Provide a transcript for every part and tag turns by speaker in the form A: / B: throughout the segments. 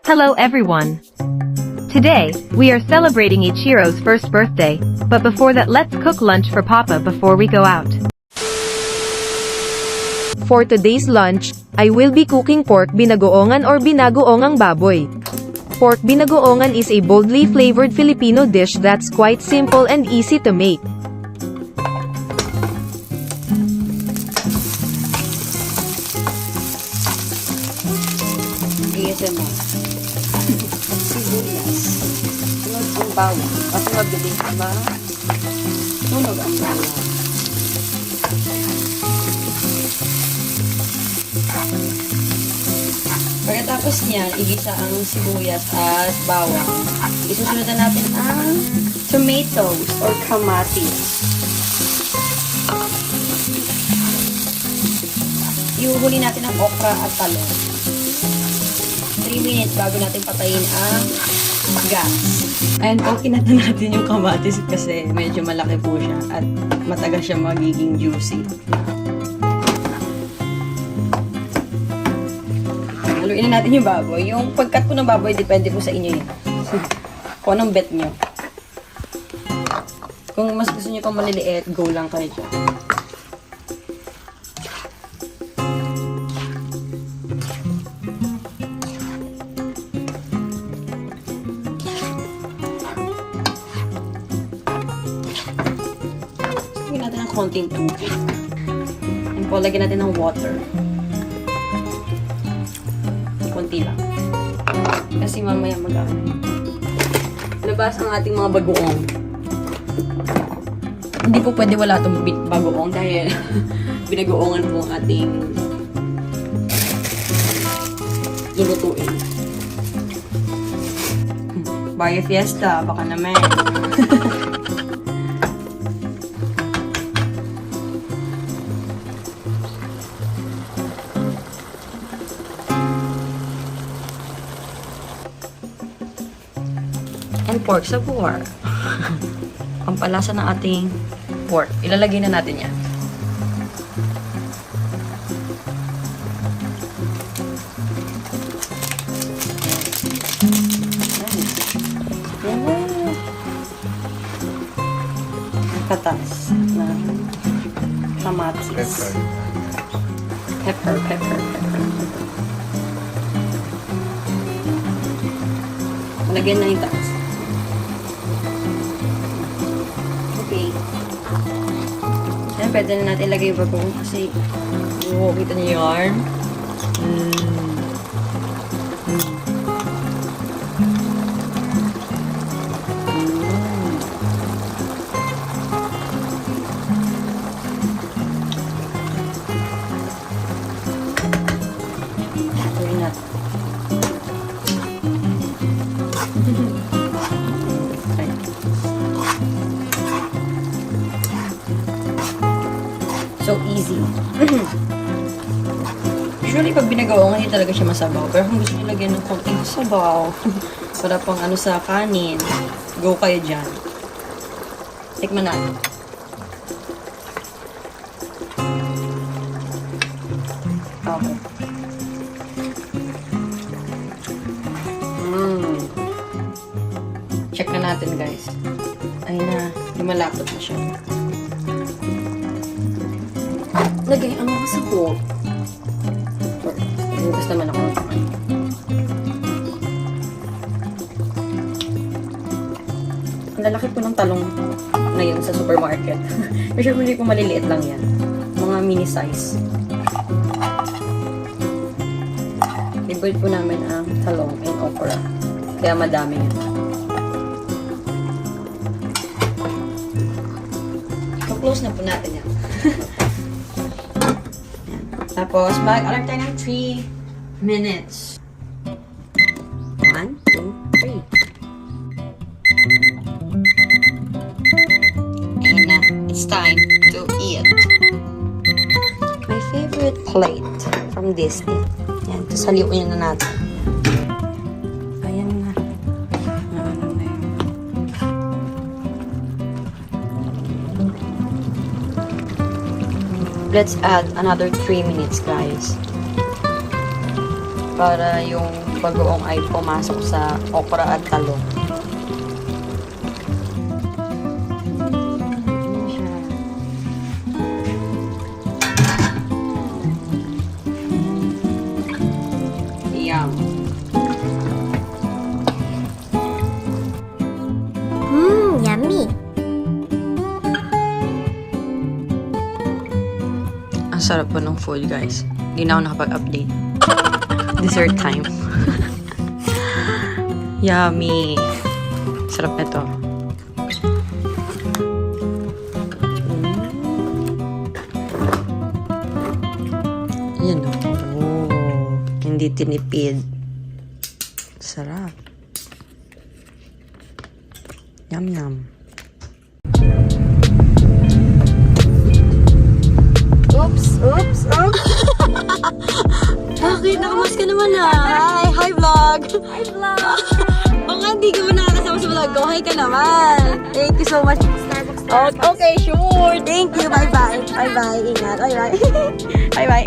A: Hello everyone. Today, we are celebrating Ichiro's first birthday, but before that let's cook lunch for Papa before we go out.
B: For today's lunch, I will be cooking pork binagoongan or binagoongang baboy. Pork binagoongan is a boldly flavored Filipino dish that's quite simple and easy to make.
C: Sibuyas. Sunod ang bawang. Kasi mabilis ba? Sunog ang bawang. Pagkatapos niyan, igisa ang sibuyas at bawang. Isusunod na natin ang tomatoes or kamatis. Ihuhuli natin ang okra at talong. 3 minutes bago natin patayin ang gas. And okay na natin yung kamatis kasi medyo malaki po siya at matagal siya magiging juicy. Haluin na natin yung baboy. Yung pagkat po ng baboy, depende po sa inyo yun. Kung anong bet nyo. Kung mas gusto nyo pang maliliit, go lang kayo dyan. Lagyan natin ng konting tubig. And po, lagyan natin ng water. Konti lang. Kasi mamaya labas ang ating mga bagoong. Hindi po pwede wala itong bagoong dahil binagoongan po ang ating lulutuin. Bye fiesta, baka naman. And pork sa buwar. Pampalasa ng ating pork. Ilalagay na natin yan. Katas ng kamatis. Pepper. Lagyan na yung taas. Okay. Yan, pwede na natin ilagay yung bagoong kasi kita niyo yarn. Tuloy natin. So easy. Usually, pag binagaongan, hindi talaga siya masabaw. Pero kung gusto nyo lagyan ng konting sabaw, para pang ano sa kanin, go kayo dyan. Tikman natin. Okay. Check na natin, guys. Ayun na. Lumalapot na siya. Lagay ang mga sahog. Hugas naman ako. Ang lalaki po ng talong ngayon sa supermarket. Usually po maliliit lang yan. Mga mini size. I-boil po namin ang talong and okra. Kaya madami yan. So, close na po natin yan. Tapos, mag-alarm tayo ng 3 minutes. 1, 2, 3. And it's time to eat. My favorite plate from Disney. Yan, ito saliuin na natin. Ayan na. Ano na yun. Let's add another 3 minutes, guys. para yung bagoong ay pumasok sa okra at talong. Yum.
D: Yummy.
C: Ang sarap po ng food, guys. Hindi na ako nakapag-update. Dessert time. Yummy. Sarap na to. Yan o. Oh, hindi tinipid. Sarap. Yum yum.
D: Oops.
C: Bakit? Nakamas ka naman Hi vlog! Hi vlog! O nga, hindi ka ba nakakasama sa vlog ko? Hi ka naman! Thank you so much. Starbucks. Okay, sure. Thank you. Bye-bye. Bye-bye. Ingat. Bye-bye. Bye-bye.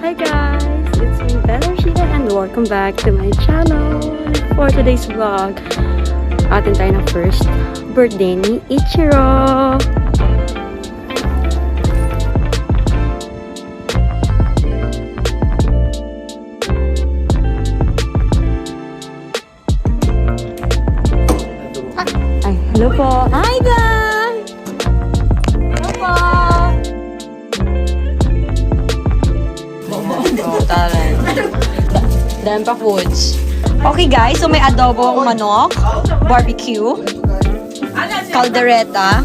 E: Hi guys, it's me Vena Roshiena and welcome back to my channel. For today's vlog, atin tayo ng first birthday ni Ichiro. Ay, hello po. Hi guys! Hello po!
C: Dahil pa foods. Okay guys, so may adobong manok, barbecue, caldereta,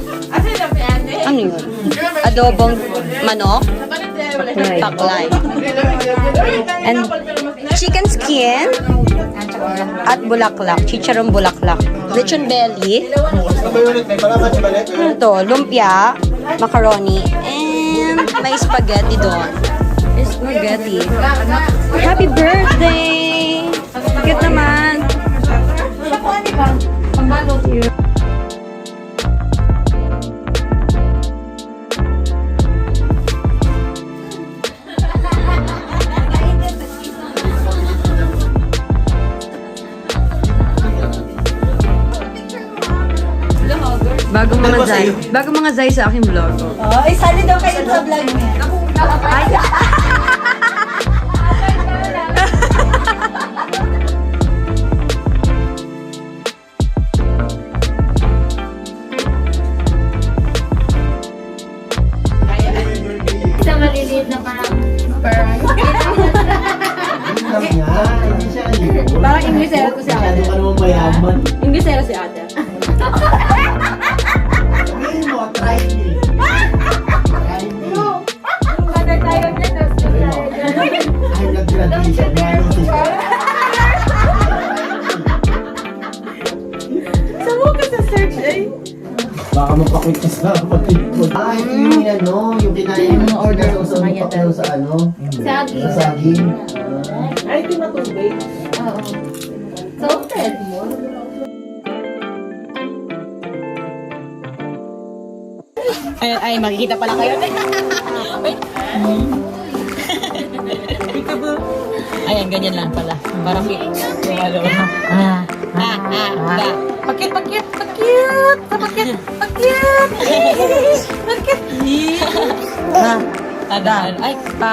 C: ano yun? Adobong manok, taklay, and chicken skin, at bulaklak, chicharong bulaklak, lechon belly, ano to, lumpia, macaroni, and may spaghetti doon. Spaghetti. Happy birthday! Cute naman. Bago mga zay sa aking vlog.
D: Oh, isali daw kayo sa vlog niya.
F: Isang maliliit na parang
G: Hindi siya yun.
F: parang Inglesero ko si ate.
G: Masyado ka naman mayaman.
F: Inglesero si ate.
G: Sabihin mo, try me. Try me.
F: Mother tayo niya, tapos
G: Ay, nag-graduation.
F: Saan ka sa search eh?
G: Baka mapakwit ka sa pag-ikot. Ah, ito yung yung kinain mo order sa papel sa
F: Saging.
G: Sa saging.
F: Ay, ito matubig. Oo. Sauteed mo.
C: Ay, makikita pala kayo. Wait. Ayan, ganyan lang pala. Parang Pakit. Tadaan. Ay, pa.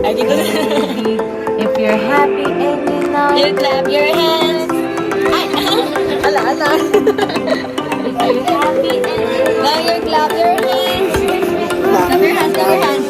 C: Ay, dito.
A: If you're happy and you know
C: You clap your hands. Ay, ala.
A: if you're happy and you
C: Now you clap your hands. Clap your hands.